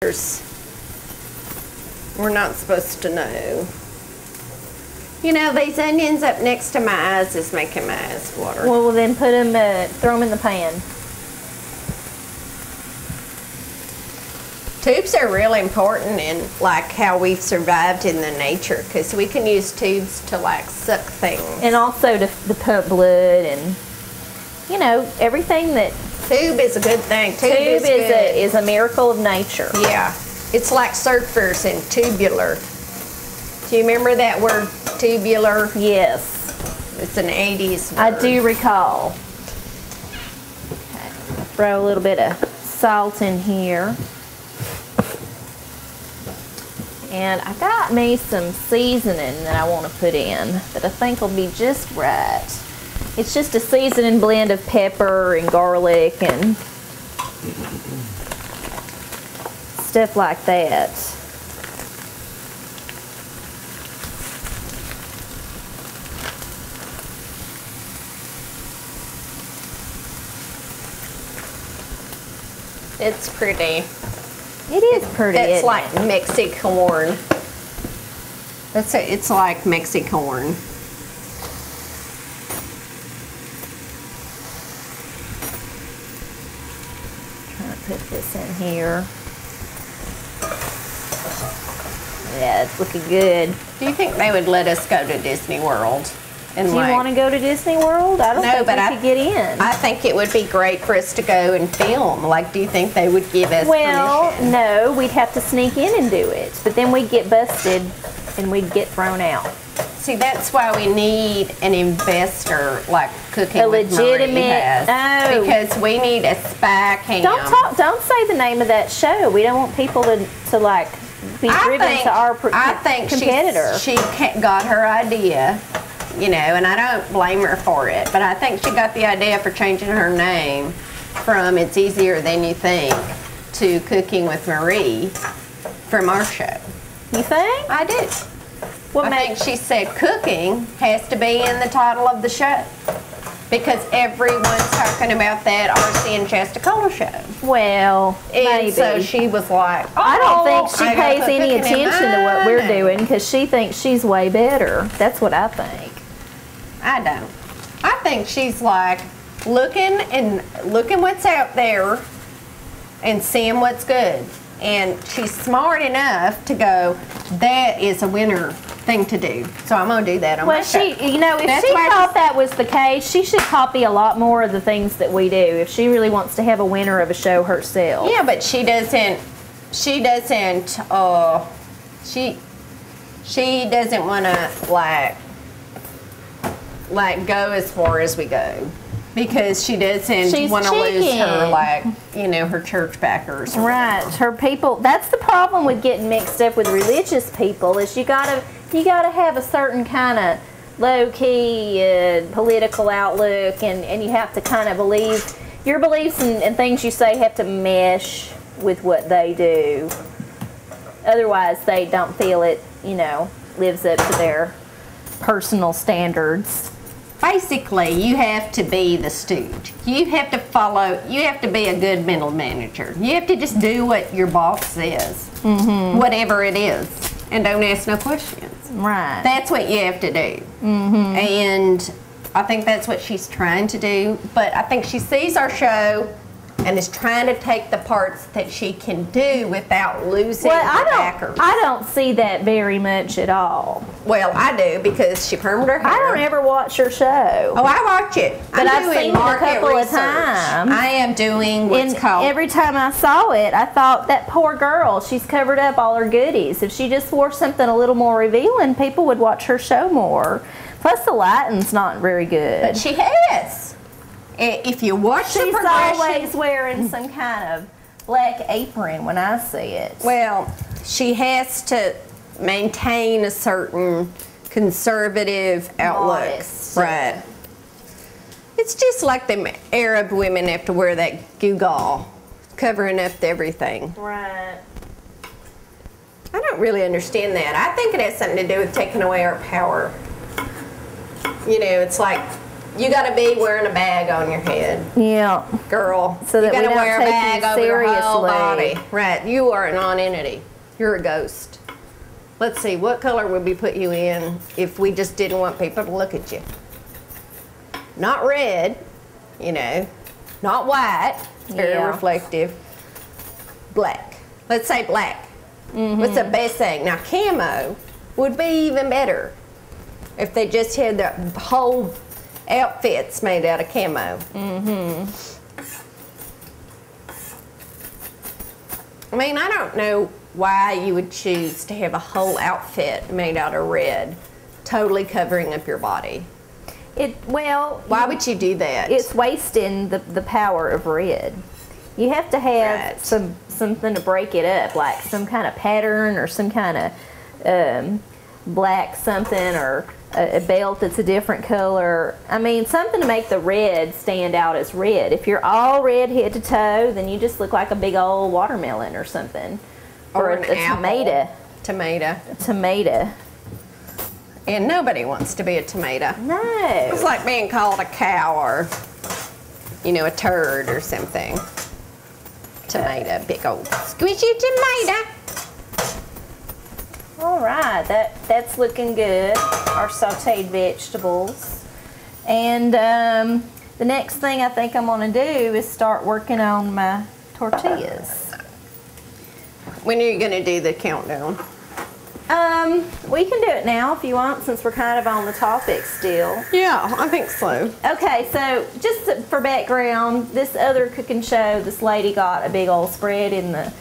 We're not supposed to know. You know, these onions up next to my eyes is making my eyes water. Well, then put them, throw them in the pan. Tubes are really important in like how we've survived in the nature, because we can use tubes to like suck things. And also to pump blood and, you know, everything that... Tube is a good thing. Tube is a miracle of nature. Yeah. It's like surfers and tubular. Do you remember that word, tubular? Yes. It's an 80s word. I do recall. Okay. Throw a little bit of salt in here. And I got me some seasoning that I want to put in that I think will be just right. It's just a seasoning blend of pepper and garlic and stuff like that. It's pretty. It is pretty. It's like Mexicorn. It's like Mexicorn. Trying to put this in here. Yeah, it's looking good. Do you think they would let us go to Disney World? And do you want to go to Disney World? I don't think we could get in. I think it would be great for us to go and film. Like, do you think they would give us permission? No, we'd have to sneak in and do it. But then we'd get busted and we'd get thrown out. See, that's why we need an investor like Cooking with legitimate, Marie has. Because we need a spy cam. Don't say the name of that show. We don't want people to like be driven to our competitor. She got her idea. You know, and I don't blame her for it, but I think she got the idea for changing her name from It's Easier Than You Think to Cooking with Marie from our show. You think? I do. I think she said cooking has to be in the title of the show because everyone's talking about that Arcie and Shasta Cola show. Well, maybe. So she was like, oh, I don't think she pays any attention to what we're doing because she thinks she's way better. That's what I think. I don't. I think she's like looking what's out there and seeing what's good. And she's smart enough to go, that is a winner thing to do. So I'm going to do that on my show. You know, if she thought that was the case, she should copy a lot more of the things that we do if she really wants to have a winner of a show herself. Yeah, but she doesn't want to like go as far as we go because she doesn't want to lose her her church backers. Right, her people. That's the problem with getting mixed up with religious people is you gotta have a certain kind of low key political outlook and you have to kind of believe your beliefs and things you say have to mesh with what they do. Otherwise, they don't feel it lives up to their personal standards. Basically, you have to be the stooge. You have to be a good middle manager. You have to just do what your boss says, whatever it is, and don't ask no questions. Right. That's what you have to do. And I think that's what she's trying to do, but I think she sees our show and is trying to take the parts that she can do without losing the backers. I don't see that very much at all. Well, I do because she permed her hair. I don't ever watch her show. Oh, I watch it. But I've seen it a couple of times. I am doing what's called... Every time I saw it, I thought, that poor girl, she's covered up all her goodies. If she just wore something a little more revealing, people would watch her show more. Plus, the lighting's not very good. But she has. If you watch the progression... She's always wearing some kind of black apron when I see it. Well, she has to maintain a certain conservative outlook. Right. It's just like the Arab women have to wear that gewgaw, covering up everything. Right. I don't really understand that. I think it has something to do with taking away our power. You know, it's like You gotta be wearing a bag on your head. Yeah. Girl. So that you gotta we don't wear a take bag you over your whole seriously. body. Right. You are a non-entity. You're a ghost. Let's see, what color would we put you in if we just didn't want people to look at you? Not red, you know, not white, very reflective. Black. Let's say black. What's the best thing? Now, camo would be even better if they just had the whole outfits made out of camo. I mean, I don't know why you would choose to have a whole outfit made out of red, totally covering up your body. Why would you do that? It's wasting the power of red. You have to have something to break it up, like some kind of pattern or some kind of black something, or a belt that's a different color. I mean, something to make the red stand out as red. If you're all red head to toe, then you just look like a big old watermelon or something. Or a tomato. Tomato. And nobody wants to be a tomato. No. It's like being called a cow or, you know, a turd or something. Tomato, big old squishy tomato. All right, that's looking good. Our sauteed vegetables. And the next thing I think I'm gonna do is start working on my tortillas. When are you going to do the countdown? We can do it now if you want, since we're kind of on the topic still. Yeah, I think so. Okay, so just for background, this other cooking show, this lady got a big old spread in the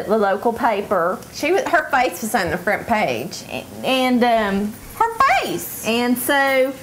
local paper. Her face was on the front page. And her face. And so,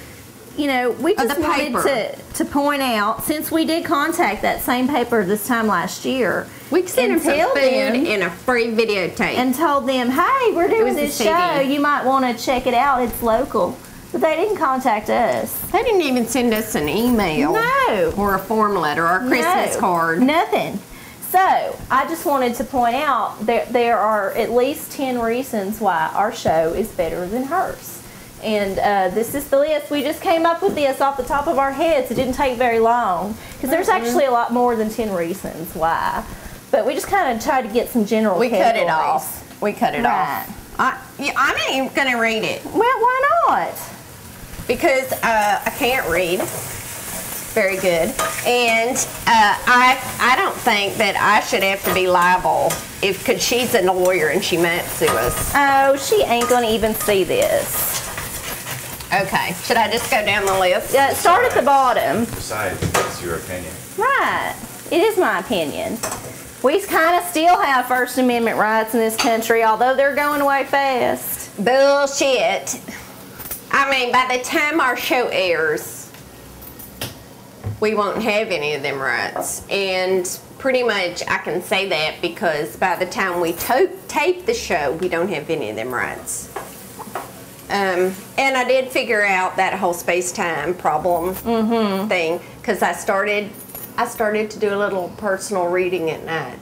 you know, we just wanted to point out, since we did contact that same paper this time last year, we sent them some food and a free videotape. And told them, hey, we're doing this show. You might want to check it out. It's local. But they didn't contact us. They didn't even send us an email. No. Or a form letter or a Christmas card. Nothing. So, I just wanted to point out that there are at least 10 reasons why our show is better than hers. And this is the list. We just came up with this off the top of our heads. It didn't take very long. Because there's actually a lot more than 10 reasons why. But we just kind of tried to get some general categories. Cut it off. We cut it off. I'm not even going to read it. Well, why not? Because I can't read very good. And I don't think that I should have to be liable because she's a lawyer and she might sue us. Oh, she ain't going to even see this. Okay. Should I just go down the list? Yeah, start at the bottom. Besides, it's your opinion. Right. It is my opinion. We kind of still have First Amendment rights in this country, although they're going away fast. Bullshit. I mean, by the time our show airs, we won't have any of them rights. And pretty much I can say that because by the time we tape the show, we don't have any of them rights. And I did figure out that whole space-time problem thing because I started to do a little personal reading at night.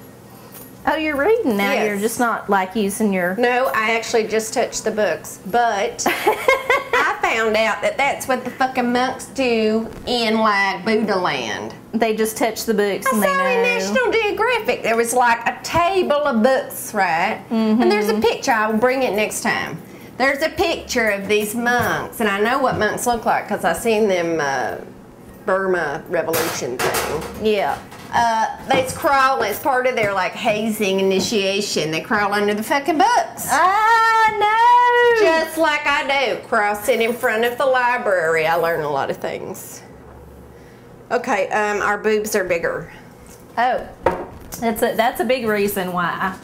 Oh, you're reading now. Yes. You're just not like using your... No, I actually just touched the books. But I found out that that's what the fucking monks do in like Buddha land. They just touch the books and they know. I saw in National Geographic there was like a table of books, right? And there's a picture. I will bring it next time. There's a picture of these monks, and I know what monks look like because I seen them Burma Revolution thing. Yeah. They crawl as part of their like hazing initiation. They crawl under the fucking books. I know. Just like I do. Crossing in front of the library. I learn a lot of things. Okay, our boobs are bigger. Oh, that's a big reason why.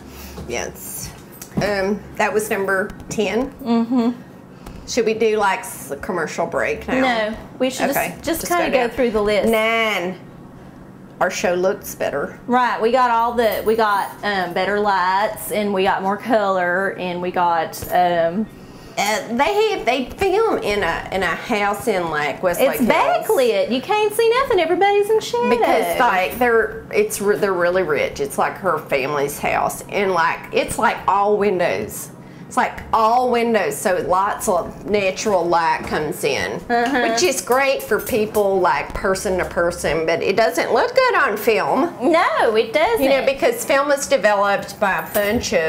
Yes. That was number 10. Should we do like a commercial break now? No, we should just kind of go through the list. 9. Our show looks better. Right, we got better lights, and we got more color, and we got they film in a house in like Westlake It's backlit. You can't see nothing. Everybody's in shadow. Because like they're really rich. It's like her family's house, and like it's like all windows. It's like all windows, so lots of natural light comes in, which is great for people like person to person, but it doesn't look good on film. No, it doesn't. You know, because film is developed by a bunch of